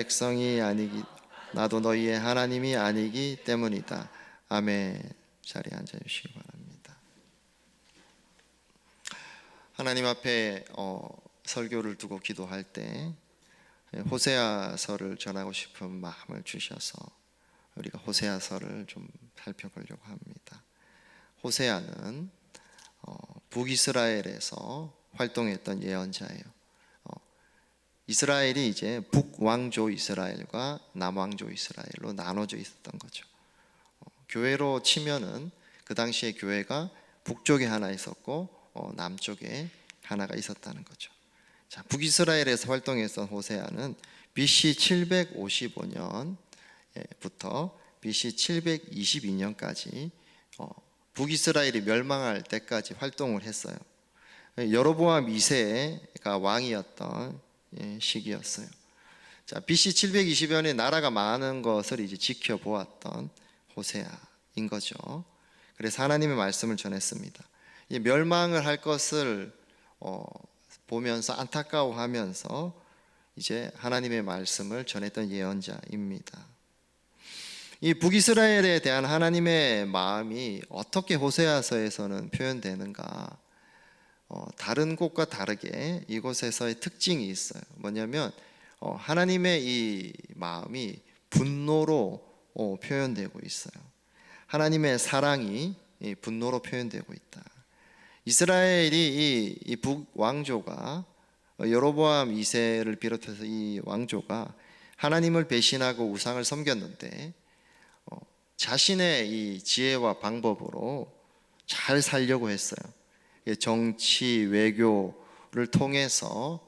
백성이 아니기 나도 너희의 하나님이 아니기 때문이다. 아멘. 자리에 앉아 주시기 바랍니다. 하나님 앞에 설교를 두고 기도할 때 호세아서를 전하고 싶은 마음을 주셔서 우리가 호세아서를 좀 살펴보려고 합니다. 호세아는 북이스라엘에서 활동했던 예언자예요. 이스라엘이 이제 북왕조 이스라엘과 남왕조 이스라엘로 나눠져 있었던 거죠. 교회로 치면은 그 당시에 교회가 북쪽에 하나 있었고 남쪽에 하나가 있었다는 거죠. 자, 북이스라엘에서 활동했던 호세아는 BC 755년부터 BC 722년까지 북이스라엘이 멸망할 때까지 활동을 했어요. 여로보암 2세가 왕이었던 시기였어요. 자, BC 720년에 나라가 망하는 것을 이제 지켜보았던 호세아인 거죠. 그래서 하나님의 말씀을 전했습니다. 멸망을 할 것을 보면서 안타까워하면서 이제 하나님의 말씀을 전했던 예언자입니다. 이 북이스라엘에 대한 하나님의 마음이 어떻게 호세아서에서는 표현되는가? 다른 곳과 다르게 이곳에서의 특징이 있어요. 뭐냐면 하나님의 이 마음이 분노로 표현되고 있어요. 하나님의 사랑이 분노로 표현되고 있다. 이스라엘이 이 북왕조가 여로보암 2세를 비롯해서 이 왕조가 하나님을 배신하고 우상을 섬겼는데 자신의 이 지혜와 방법으로 잘 살려고 했어요. 정치, 외교를 통해서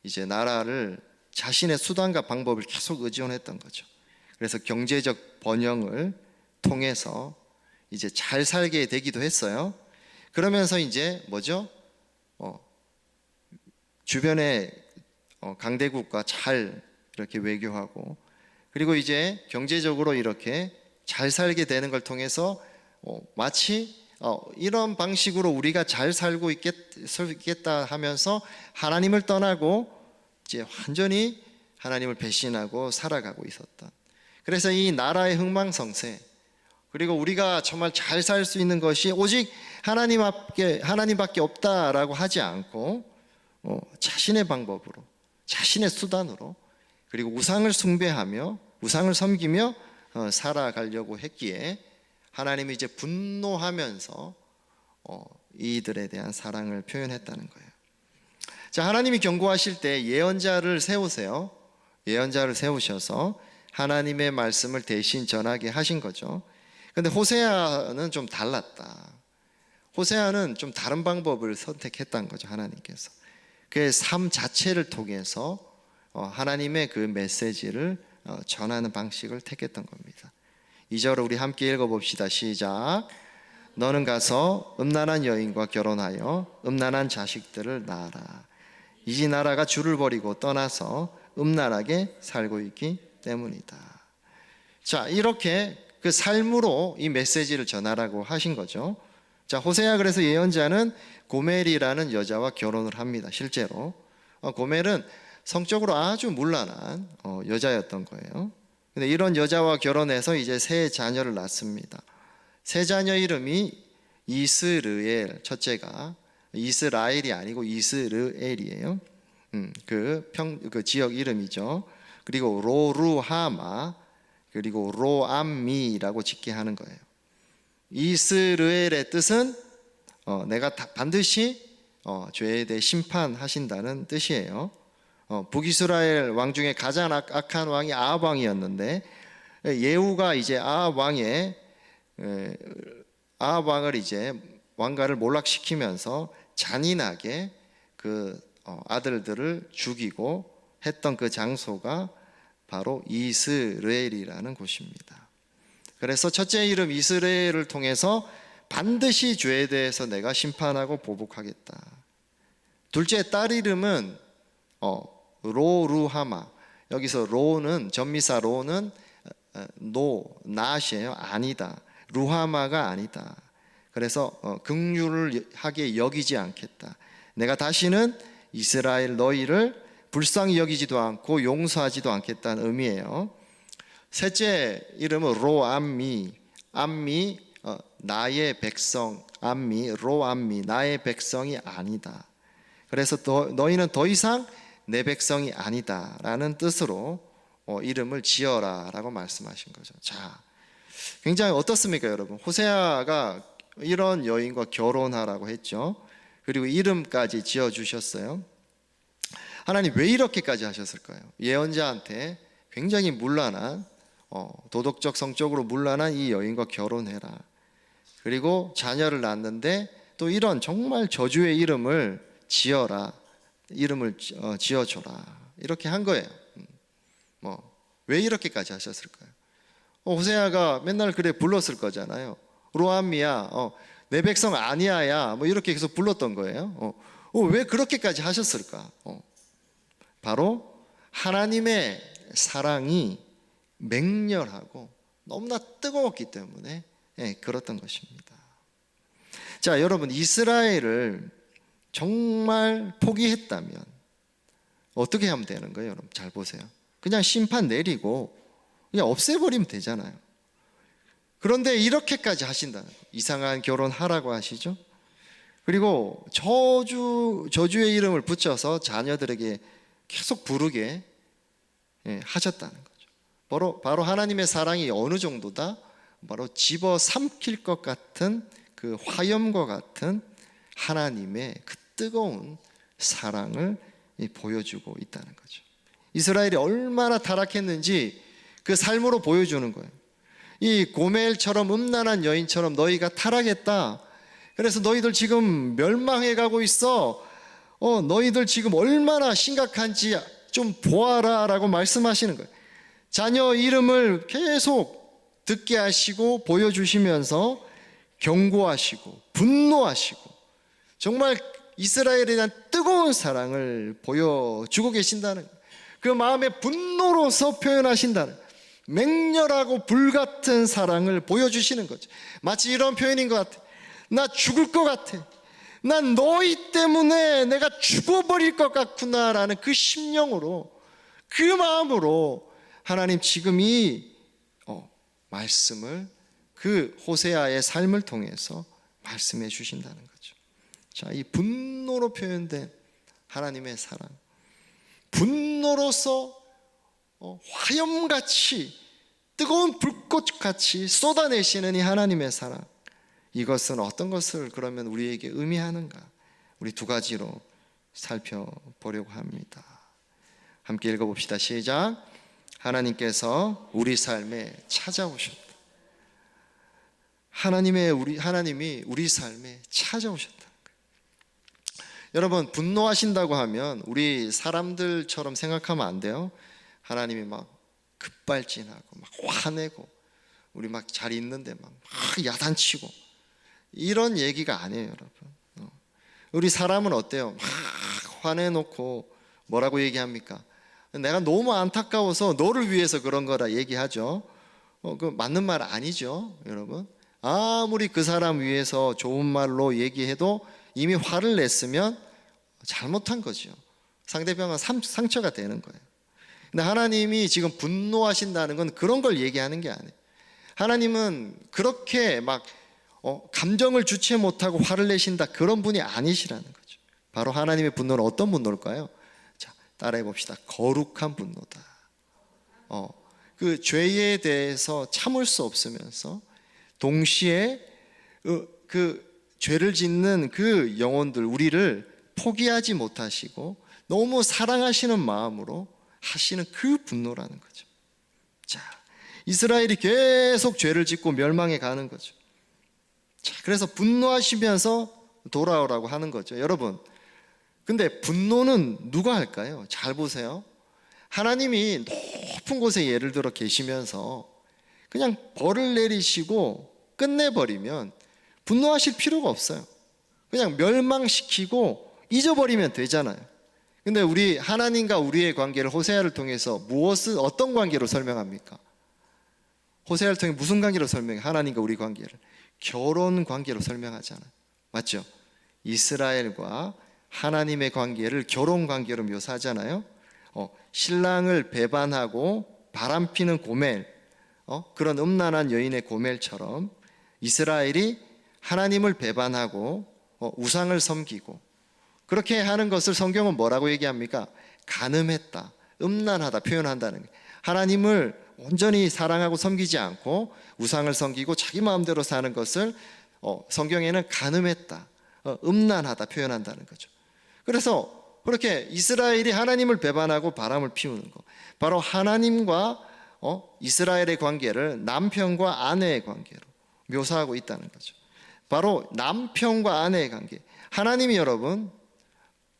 이제 나라를 자신의 수단과 방법을 계속 의존했던 거죠. 그래서 경제적 번영을 통해서 이제 잘 살게 되기도 했어요. 그러면서 이제 뭐죠? 주변의 강대국과 잘 이렇게 외교하고, 그리고 이제 경제적으로 이렇게 잘 살게 되는 걸 통해서 마치 이런 방식으로 우리가 잘 살고 있겠다 하면서 하나님을 떠나고 이제 완전히 하나님을 배신하고 살아가고 있었던, 그래서 이 나라의 흥망성쇠, 그리고 우리가 정말 잘 살 수 있는 것이 오직 하나님밖에 없다라고 하지 않고 자신의 방법으로, 자신의 수단으로, 그리고 우상을 숭배하며 우상을 섬기며 살아가려고 했기에 하나님이 이제 분노하면서 이들에 대한 사랑을 표현했다는 거예요. 자, 하나님이 경고하실 때 예언자를 세우세요. 예언자를 세우셔서 하나님의 말씀을 대신 전하게 하신 거죠. 근데 호세아는 좀 달랐다. 호세아는 좀 다른 방법을 선택했다는 거죠. 하나님께서 그의 삶 자체를 통해서 하나님의 그 메시지를 전하는 방식을 택했던 겁니다. 2절을 우리 함께 읽어봅시다. 시작. 너는 가서 음란한 여인과 결혼하여 음란한 자식들을 낳아라. 이 나라가 주를 버리고 떠나서 음란하게 살고 있기 때문이다. 자, 이렇게 그 삶으로 이 메시지를 전하라고 하신 거죠. 자, 호세아 그래서 예언자는 고멜이라는 여자와 결혼을 합니다. 실제로 고멜은 성적으로 아주 문란한 여자였던 거예요. 근데 이런 여자와 결혼해서 이제 세 자녀를 낳습니다. 세 자녀 이름이 이스르엘, 첫째가 이스라엘이 아니고 이스르엘이에요. 그 지역 이름이죠. 그리고 로루하마, 그리고 로암미라고 짓게 하는 거예요. 이스르엘의 뜻은 내가 반드시 죄에 대해 심판하신다는 뜻이에요. 북이스라엘 왕 중에 가장 악한 왕이 아합 왕이었는데, 예후가 이제 아합 왕을 이제 왕가를 몰락시키면서 잔인하게 그 아들들을 죽이고 했던 그 장소가 바로 이스라엘이라는 곳입니다. 그래서 첫째 이름 이스라엘을 통해서 반드시 죄에 대해서 내가 심판하고 보복하겠다. 둘째 딸 이름은 로루하마. 여기서 로는 전미사 로는 낫이에요. 아니다. 루하마가 아니다. 그래서 긍휼을 하게 여기지 않겠다. 내가 다시는 이스라엘 너희를 불쌍히 여기지도 않고 용서하지도 않겠다는 의미예요. 셋째 이름은 로암미. 암미 나의 백성, 암미 로암미 나의 백성이 아니다. 그래서 너희는 더 이상 내 백성이 아니다 라는 뜻으로 이름을 지어라 라고 말씀하신 거죠. 자, 굉장히 어떻습니까 여러분? 호세아가 이런 여인과 결혼하라고 했죠. 그리고 이름까지 지어주셨어요. 하나님 왜 이렇게까지 하셨을까요? 예언자한테 굉장히 문란한 도덕적 성적으로 문란한 이 여인과 결혼해라. 그리고 자녀를 낳는데 또 이런 정말 저주의 이름을 지어라. 이름을 지어줘라. 이렇게 한 거예요. 왜 이렇게까지 하셨을까요? 호세아가 맨날 그래 불렀을 거잖아요. 로암미야, 내 백성 아니야야, 이렇게 계속 불렀던 거예요. 왜 그렇게까지 하셨을까? 바로 하나님의 사랑이 맹렬하고 너무나 뜨거웠기 때문에 그렇던 것입니다. 자, 여러분, 이스라엘을 정말 포기했다면 어떻게 하면 되는 거예요? 여러분 잘 보세요. 그냥 심판 내리고 그냥 없애버리면 되잖아요. 그런데 이렇게까지 하신다는 거예요. 이상한 결혼하라고 하시죠. 그리고 저주의 이름을 붙여서 자녀들에게 계속 부르게 하셨다는 거죠. 바로 하나님의 사랑이 어느 정도다? 바로 집어삼킬 것 같은 그 화염과 같은 하나님의 그 뜨거운 사랑을 보여주고 있다는 거죠. 이스라엘이 얼마나 타락했는지 그 삶으로 보여주는 거예요. 이 고멜처럼 음란한 여인처럼 너희가 타락했다. 그래서 너희들 지금 멸망해 가고 있어. 너희들 지금 얼마나 심각한지 좀 보아라 라고 말씀하시는 거예요. 자녀 이름을 계속 듣게 하시고 보여주시면서 경고하시고 분노하시고 정말 이스라엘에 대한 뜨거운 사랑을 보여주고 계신다는 거예요. 그 마음의 분노로서 표현하신다는 거예요. 맹렬하고 불같은 사랑을 보여주시는 거죠. 마치 이런 표현인 것 같아. 나 죽을 것 같아. 난 너희 때문에 내가 죽어버릴 것 같구나 라는 그 심령으로, 그 마음으로 하나님 지금 이 말씀을 그 호세아의 삶을 통해서 말씀해 주신다는 거죠. 자, 이 분노로 표현된 하나님의 사랑, 분노로서 화염같이 뜨거운 불꽃같이 쏟아내시는 이 하나님의 사랑, 이것은 어떤 것을 그러면 우리에게 의미하는가? 우리 두 가지로 살펴보려고 합니다. 함께 읽어봅시다. 시작. 하나님께서 우리 삶에 찾아오셨다. 하나님이 우리 삶에 찾아오셨다. 여러분, 분노하신다고 하면 우리 사람들처럼 생각하면 안 돼요. 하나님이 막 급발진하고 막 화내고 우리 막 잘 있는데 막 야단치고 이런 얘기가 아니에요, 여러분. 우리 사람은 어때요? 막 화내놓고 뭐라고 얘기합니까? 내가 너무 안타까워서 너를 위해서 그런 거라 얘기하죠. 그 맞는 말 아니죠, 여러분. 아무리 그 사람 위해서 좋은 말로 얘기해도 이미 화를 냈으면 잘못한 거죠. 상대방은 상처가 되는 거예요. 근데 하나님이 지금 분노하신다는 건 그런 걸 얘기하는 게 아니에요. 하나님은 그렇게 막 감정을 주체 못하고 화를 내신다, 그런 분이 아니시라는 거죠. 바로 하나님의 분노는 어떤 분노일까요? 자, 따라해 봅시다. 거룩한 분노다. 그 죄에 대해서 참을 수 없으면서 동시에 그 죄를 짓는 그 영혼들, 우리를 포기하지 못하시고 너무 사랑하시는 마음으로 하시는 그 분노라는 거죠. 자, 이스라엘이 계속 죄를 짓고 멸망해 가는 거죠. 자, 그래서 분노하시면서 돌아오라고 하는 거죠. 여러분, 근데 분노는 누가 할까요? 잘 보세요. 하나님이 높은 곳에 예를 들어 계시면서 그냥 벌을 내리시고 끝내버리면 분노하실 필요가 없어요. 그냥 멸망시키고 잊어버리면 되잖아요. 근데 우리 하나님과 우리의 관계를 호세아를 통해서 어떤 관계로 설명합니까? 호세아를 통해 무슨 관계로 설명해? 하나님과 우리 관계를 결혼 관계로 설명하잖아요. 맞죠? 이스라엘과 하나님의 관계를 결혼 관계로 묘사하잖아요. 신랑을 배반하고 바람피는 고멜, 그런 음란한 여인의 고멜처럼 이스라엘이 하나님을 배반하고 우상을 섬기고 그렇게 하는 것을 성경은 뭐라고 얘기합니까? 간음했다, 음란하다 표현한다는 거예요. 하나님을 온전히 사랑하고 섬기지 않고 우상을 섬기고 자기 마음대로 사는 것을 성경에는 간음했다, 음란하다 표현한다는 거죠. 그래서 그렇게 이스라엘이 하나님을 배반하고 바람을 피우는 것, 바로 하나님과 이스라엘의 관계를 남편과 아내의 관계로 묘사하고 있다는 거죠. 바로 남편과 아내의 관계, 하나님이 여러분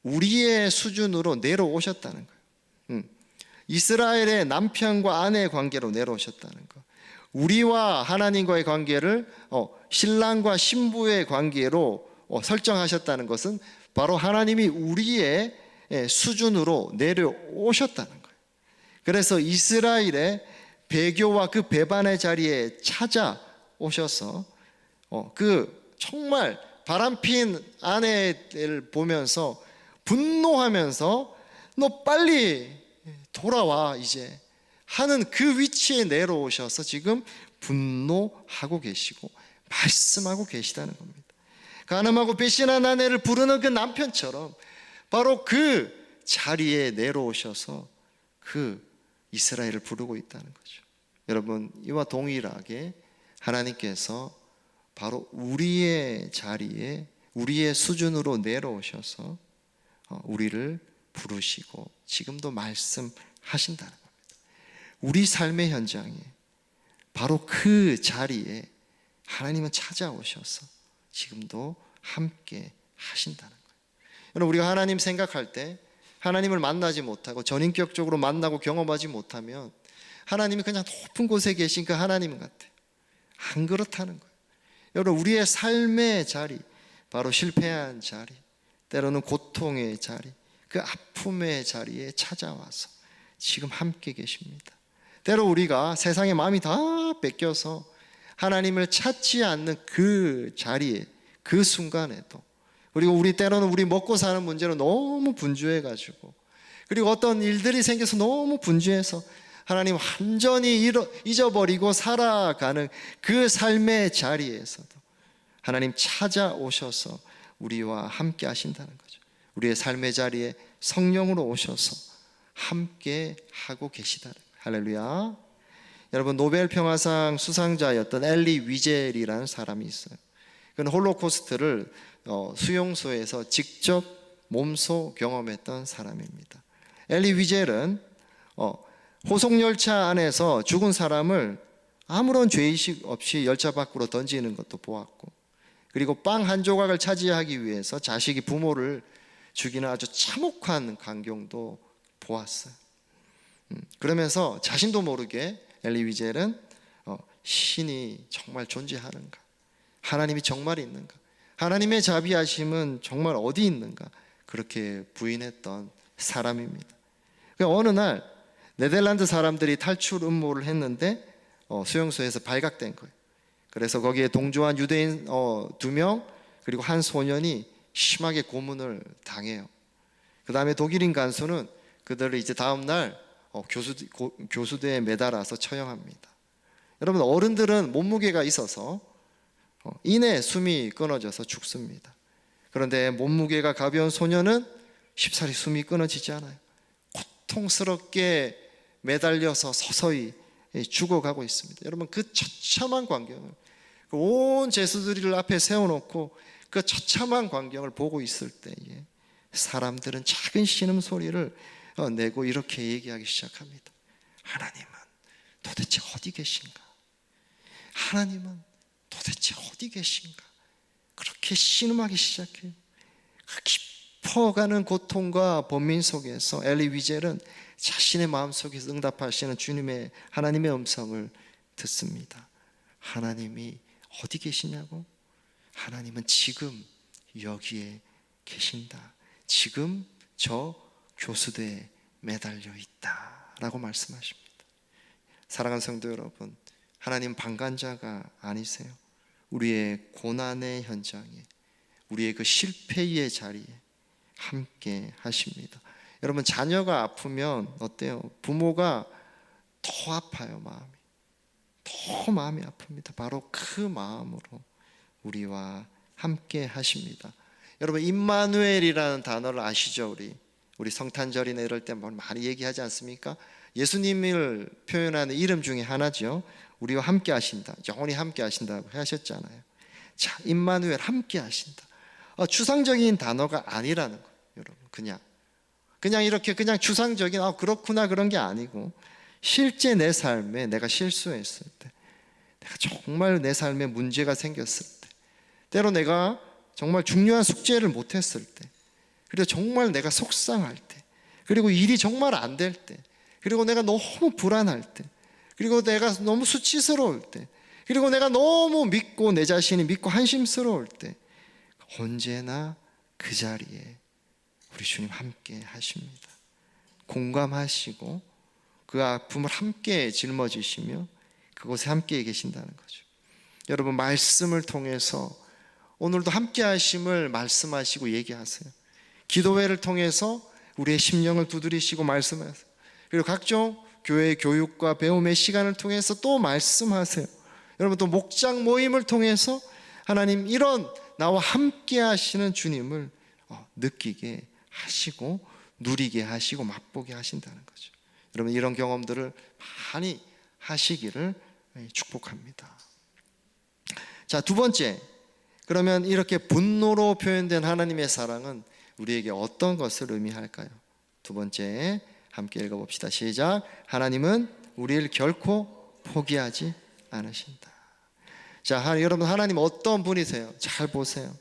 우리의 수준으로 내려오셨다는 거예요. 이스라엘의 남편과 아내의 관계로 내려오셨다는 거. 우리와 하나님과의 관계를 신랑과 신부의 관계로 설정하셨다는 것은 바로 하나님이 우리의 수준으로 내려오셨다는 거예요. 그래서 이스라엘의 배교와 그 배반의 자리에 찾아오셔서 그 정말 바람핀 아내를 보면서 분노하면서 너 빨리 돌아와 이제 하는 그 위치에 내려오셔서 지금 분노하고 계시고 말씀하고 계시다는 겁니다. 간음하고 배신한 아내를 부르는 그 남편처럼 바로 그 자리에 내려오셔서 그 이스라엘을 부르고 있다는 거죠. 여러분, 이와 동일하게 하나님께서 바로 우리의 자리에 우리의 수준으로 내려오셔서 우리를 부르시고 지금도 말씀하신다는 겁니다. 우리 삶의 현장에 바로 그 자리에 하나님은 찾아오셔서 지금도 함께 하신다는 거예요. 여러분, 우리가 하나님 생각할 때 하나님을 만나지 못하고 전인격적으로 만나고 경험하지 못하면 하나님이 그냥 높은 곳에 계신 그 하나님 같아요. 안 그렇다는 거예요. 여러분, 우리의 삶의 자리, 바로 실패한 자리, 때로는 고통의 자리, 그 아픔의 자리에 찾아와서 지금 함께 계십니다. 때로 우리가 세상에 마음이 다 뺏겨서 하나님을 찾지 않는 그 자리에, 그 순간에도, 그리고 우리 때로는 우리 먹고 사는 문제로 너무 분주해가지고, 그리고 어떤 일들이 생겨서 너무 분주해서 하나님 완전히 잊어버리고 살아가는 그 삶의 자리에서도 하나님 찾아오셔서 우리와 함께 하신다는 거죠. 우리의 삶의 자리에 성령으로 오셔서 함께 하고 계시다는 거예요. 할렐루야. 여러분, 노벨 평화상 수상자였던 엘리 위젤이라는 사람이 있어요. 그는 홀로코스트를 수용소에서 직접 몸소 경험했던 사람입니다. 엘리 위젤은 호송열차 안에서 죽은 사람을 아무런 죄의식 없이 열차 밖으로 던지는 것도 보았고, 그리고 빵 한 조각을 차지하기 위해서 자식이 부모를 죽이는 아주 참혹한 광경도 보았어요. 그러면서 자신도 모르게 엘리 위젤은 신이 정말 존재하는가, 하나님이 정말 있는가, 하나님의 자비하심은 정말 어디 있는가, 그렇게 부인했던 사람입니다. 어느 날 네덜란드 사람들이 탈출 음모를 했는데 수용소에서 발각된 거예요. 그래서 거기에 동조한 유대인 2명 그리고 한 소년이 심하게 고문을 당해요. 그 다음에 독일인 간수는 그들을 이제 다음 날 교수대에 매달아서 처형합니다. 여러분, 어른들은 몸무게가 있어서 이내 숨이 끊어져서 죽습니다. 그런데 몸무게가 가벼운 소년은 쉽사리 숨이 끊어지지 않아요. 고통스럽게 매달려서 서서히 죽어가고 있습니다. 여러분, 그 처참한 광경을 온 제수들을 앞에 세워놓고 그 처참한 광경을 보고 있을 때에 사람들은 작은 신음소리를 내고 이렇게 얘기하기 시작합니다. 하나님은 도대체 어디 계신가? 하나님은 도대체 어디 계신가? 그렇게 신음하기 시작해요. 그 깊어가는 고통과 번민 속에서 엘리 위젤은 자신의 마음속에서 응답하시는 주님의 하나님의 음성을 듣습니다. 하나님이 어디 계시냐고? 하나님은 지금 여기에 계신다. 지금 저 교수대에 매달려 있다 라고 말씀하십니다. 사랑하는 성도 여러분, 하나님 방관자가 아니세요. 우리의 고난의 현장에, 우리의 그 실패의 자리에 함께 하십니다. 여러분, 자녀가 아프면 어때요? 부모가 더 아파요. 마음이 아픕니다. 바로 그 마음으로 우리와 함께 하십니다. 여러분, 임마누엘이라는 단어를 아시죠? 우리 성탄절이나 이럴 때 많이 얘기하지 않습니까? 예수님을 표현하는 이름 중에 하나죠. 우리와 함께 하신다, 영원히 함께 하신다고 하셨잖아요. 자, 임마누엘, 함께 하신다. 추상적인 단어가 아니라는 거예요. 여러분, 그냥 이렇게 그냥 추상적인 그렇구나 그런 게 아니고, 실제 내 삶에 내가 실수했을 때, 내가 정말 내 삶에 문제가 생겼을 때, 때로 내가 정말 중요한 숙제를 못했을 때, 그리고 정말 내가 속상할 때, 그리고 일이 정말 안 될 때, 그리고 내가 너무 불안할 때, 그리고 내가 너무 수치스러울 때, 그리고 내가 너무 믿고 내 자신이 믿고 한심스러울 때, 언제나 그 자리에 우리 주님 함께 하십니다. 공감하시고 그 아픔을 함께 짊어지시며 그곳에 함께 계신다는 거죠. 여러분, 말씀을 통해서 오늘도 함께 하심을 말씀하시고 얘기하세요. 기도회를 통해서 우리의 심령을 두드리시고 말씀하세요. 그리고 각종 교회 교육과 배움의 시간을 통해서 또 말씀하세요. 여러분, 또 목장 모임을 통해서 하나님, 이런 나와 함께 하시는 주님을 느끼게 하시고 누리게 하시고 맛보게 하신다는 거죠. 여러분, 이런 경험들을 많이 하시기를 축복합니다. 자, 두 번째, 그러면 이렇게 분노로 표현된 하나님의 사랑은 우리에게 어떤 것을 의미할까요? 두 번째, 함께 읽어봅시다. 시작. 하나님은 우리를 결코 포기하지 않으신다. 자, 여러분, 하나님 어떤 분이세요? 잘 보세요.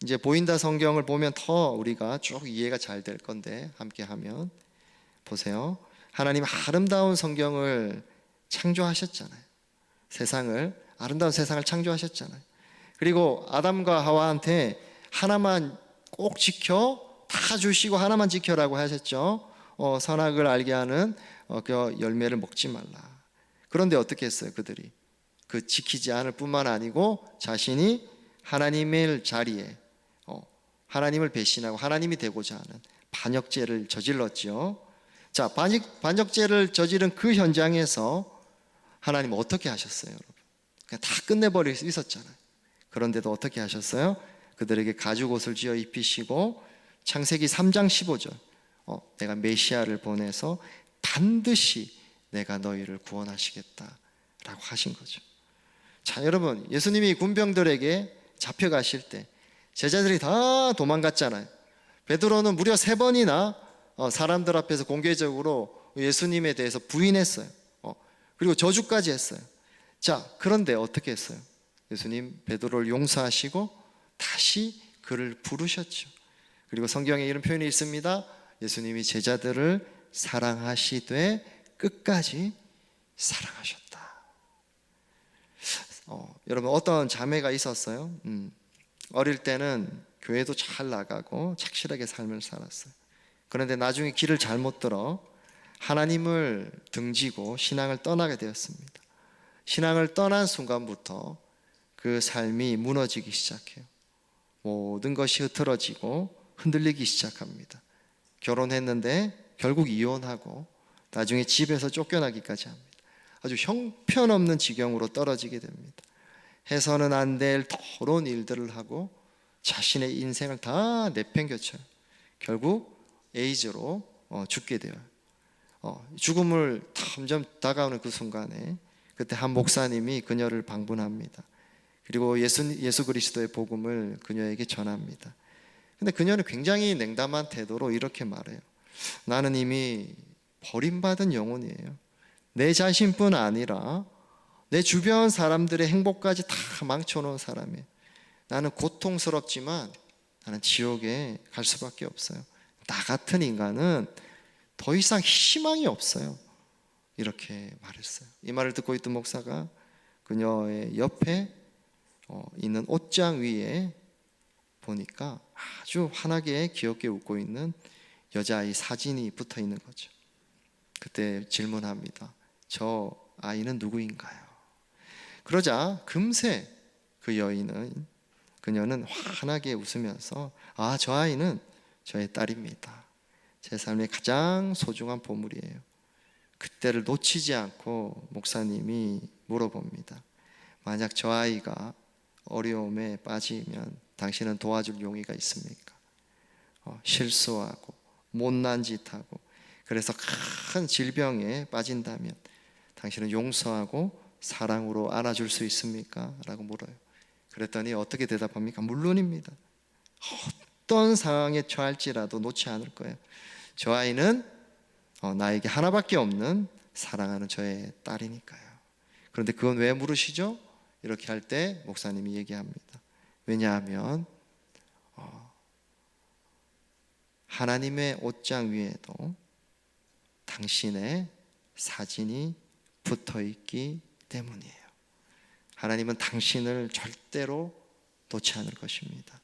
이제 보인다 성경을 보면 더 우리가 쭉 이해가 잘 될 건데, 함께 하면 보세요. 하나님 아름다운 성경을 창조하셨잖아요. 아름다운 세상을 창조하셨잖아요. 그리고 아담과 하와한테 하나만 꼭 지켜, 다 주시고 하나만 지켜라고 하셨죠. 선악을 알게 하는 그 열매를 먹지 말라. 그런데 어떻게 했어요? 그들이 그 지키지 않을 뿐만 아니고 자신이 하나님의 자리에 하나님을 배신하고 하나님이 되고자 하는 반역죄를 저질렀죠. 자, 반역죄를 저지른 그 현장에서 하나님 어떻게 하셨어요, 여러분? 그냥 다 끝내버릴 수 있었잖아요. 그런데도 어떻게 하셨어요? 그들에게 가죽옷을 지어 입히시고 창세기 3장 15절 내가 메시아를 보내서 반드시 내가 너희를 구원하시겠다라고 하신 거죠. 자, 여러분, 예수님이 군병들에게 잡혀가실 때 제자들이 다 도망갔잖아요. 베드로는 무려 3번이나 사람들 앞에서 공개적으로 예수님에 대해서 부인했어요. 그리고 저주까지 했어요. 자, 그런데 어떻게 했어요? 예수님 베드로를 용서하시고 다시 그를 부르셨죠. 그리고 성경에 이런 표현이 있습니다. 예수님이 제자들을 사랑하시되 끝까지 사랑하셨다. 여러분, 어떤 자매가 있었어요. 어릴 때는 교회도 잘 나가고 착실하게 삶을 살았어요. 그런데 나중에 길을 잘못 들어 하나님을 등지고 신앙을 떠나게 되었습니다. 신앙을 떠난 순간부터 그 삶이 무너지기 시작해요. 모든 것이 흐트러지고 흔들리기 시작합니다. 결혼했는데 결국 이혼하고 나중에 집에서 쫓겨나기까지 합니다. 아주 형편없는 지경으로 떨어지게 됩니다. 해서는 안 될 더러운 일들을 하고 자신의 인생을 다 내팽겨쳐요. 결국 에이즈로 죽게 돼요. 죽음을 점점 다가오는 그 순간에 그때 한 목사님이 그녀를 방문합니다. 그리고 예수 그리스도의 복음을 그녀에게 전합니다. 근데 그녀는 굉장히 냉담한 태도로 이렇게 말해요. 나는 이미 버림받은 영혼이에요. 내 자신뿐 아니라 내 주변 사람들의 행복까지 다 망쳐놓은 사람이에요. 나는 고통스럽지만 나는 지옥에 갈 수밖에 없어요. 나 같은 인간은 더 이상 희망이 없어요. 이렇게 말했어요. 이 말을 듣고 있던 목사가 그녀의 옆에 있는 옷장 위에 보니까 아주 환하게 귀엽게 웃고 있는 여자아이 사진이 붙어 있는 거죠. 그때 질문합니다. 저 아이는 누구인가요? 그러자 금세 그녀는 환하게 웃으면서 저 아이는 저의 딸입니다. 제 삶의 가장 소중한 보물이에요. 그때를 놓치지 않고 목사님이 물어봅니다. 만약 저 아이가 어려움에 빠지면 당신은 도와줄 용의가 있습니까? 실수하고 못난 짓하고 그래서 큰 질병에 빠진다면 당신은 용서하고 사랑으로 안아줄 수 있습니까? 라고 물어요. 그랬더니 어떻게 대답합니까? 물론입니다. 어떤 상황에 처할지라도 놓지 않을 거예요. 저 아이는 나에게 하나밖에 없는 사랑하는 저의 딸이니까요. 그런데 그건 왜 물으시죠? 이렇게 할 때 목사님이 얘기합니다. 왜냐하면 하나님의 옷장 위에도 당신의 사진이 붙어 있기 때문이에요. 하나님은 당신을 절대로 놓지 않을 것입니다.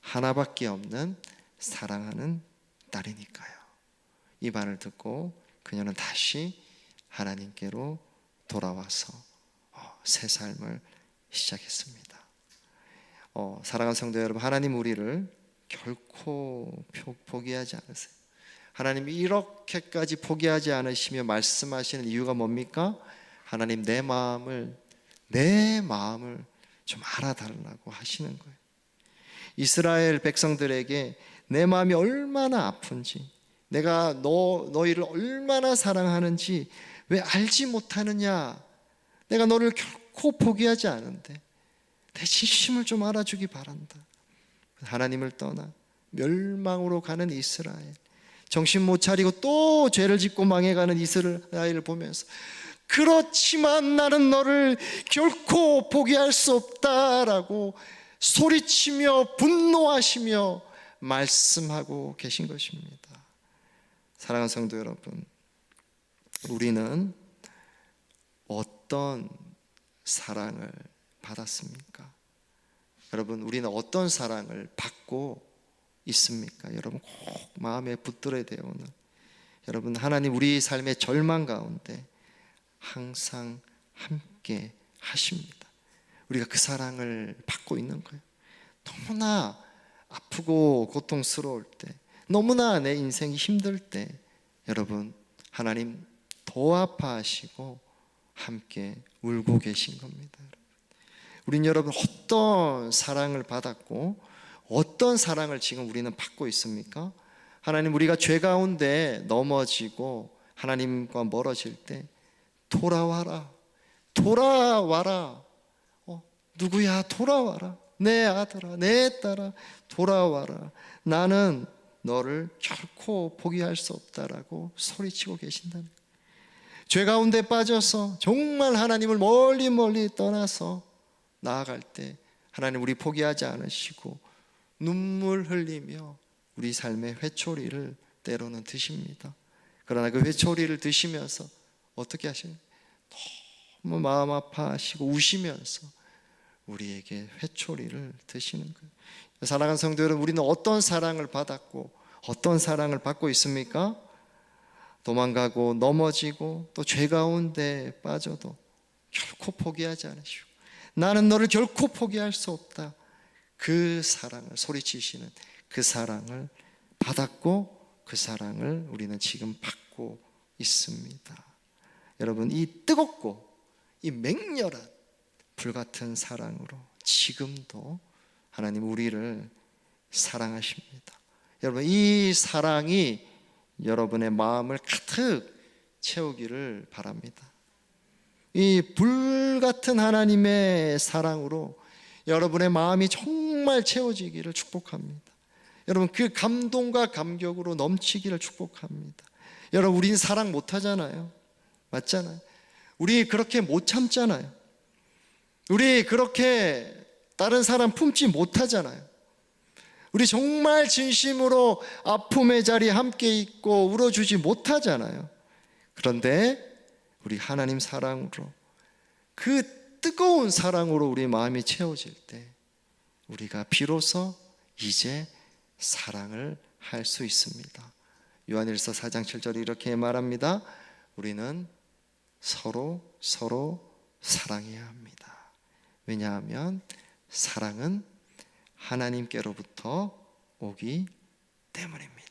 하나밖에 없는 사랑하는 딸이니까요. 이 말을 듣고 그녀는 다시 하나님께로 돌아와서 새 삶을 시작했습니다. 사랑하는 성도 여러분, 하나님 우리를 결코 포기하지 않으세요. 하나님이 이렇게까지 포기하지 않으시며 말씀하시는 이유가 뭡니까? 하나님 내 마음을 좀 알아달라고 하시는 거예요. 이스라엘 백성들에게 내 마음이 얼마나 아픈지, 내가 너희를 얼마나 사랑하는지 왜 알지 못하느냐? 내가 너를 결코 포기하지 않은데 내 진심을 좀 알아주기 바란다. 하나님을 떠나 멸망으로 가는 이스라엘, 정신 못 차리고 또 죄를 짓고 망해가는 이스라엘을 보면서 그렇지만 나는 너를 결코 포기할 수 없다라고 소리치며 분노하시며 말씀하고 계신 것입니다. 사랑하는 성도 여러분, 우리는 어떤 사랑을 받았습니까? 여러분, 우리는 어떤 사랑을 받고 있습니까? 여러분 꼭 마음에 붙들어야 돼요. 오늘 여러분, 하나님 우리 삶의 절망 가운데 항상 함께 하십니다. 우리가 그 사랑을 받고 있는 거예요. 너무나 아프고 고통스러울 때, 너무나 내 인생이 힘들 때 여러분, 하나님 더 아파하시고 함께 울고 계신 겁니다. 우린 여러분 어떤 사랑을 받았고 어떤 사랑을 지금 우리는 받고 있습니까? 하나님, 우리가 죄 가운데 넘어지고 하나님과 멀어질 때 돌아와라, 돌아와라. 누구야? 돌아와라. 내 아들아, 내 딸아, 돌아와라. 나는 너를 결코 포기할 수 없다라고 소리치고 계신다는 거예요. 죄 가운데 빠져서 정말 하나님을 멀리 떠나서 나아갈 때 하나님 우리 포기하지 않으시고 눈물 흘리며 우리 삶의 회초리를 때로는 드십니다. 그러나 그 회초리를 드시면서 어떻게 하시나요? 너무 마음 아파하시고 우시면서 우리에게 회초리를 드시는 거예요. 사랑하는 성도 여러분, 우리는 어떤 사랑을 받았고 어떤 사랑을 받고 있습니까? 도망가고 넘어지고 또 죄 가운데 빠져도 결코 포기하지 않으시고 나는 너를 결코 포기할 수 없다. 그 사랑을 소리치시는 그 사랑을 받았고 그 사랑을 우리는 지금 받고 있습니다. 여러분, 이 뜨겁고 이 맹렬한 불같은 사랑으로 지금도 하나님 우리를 사랑하십니다. 여러분, 이 사랑이 여러분의 마음을 가득 채우기를 바랍니다. 이 불같은 하나님의 사랑으로 여러분의 마음이 정말 채워지기를 축복합니다. 여러분, 그 감동과 감격으로 넘치기를 축복합니다. 여러분, 우린 사랑 못하잖아요. 맞잖아요. 우리 그렇게 못 참잖아요. 우리 그렇게 다른 사람 품지 못하잖아요. 우리 정말 진심으로 아픔의 자리에 함께 있고 울어주지 못하잖아요. 그런데 우리 하나님 사랑으로, 그 뜨거운 사랑으로 우리 마음이 채워질 때 우리가 비로소 이제 사랑을 할 수 있습니다. 요한일서 4장 7절에 이렇게 말합니다. 우리는 서로 사랑해야 합니다. 왜냐하면 사랑은 하나님께로부터 오기 때문입니다.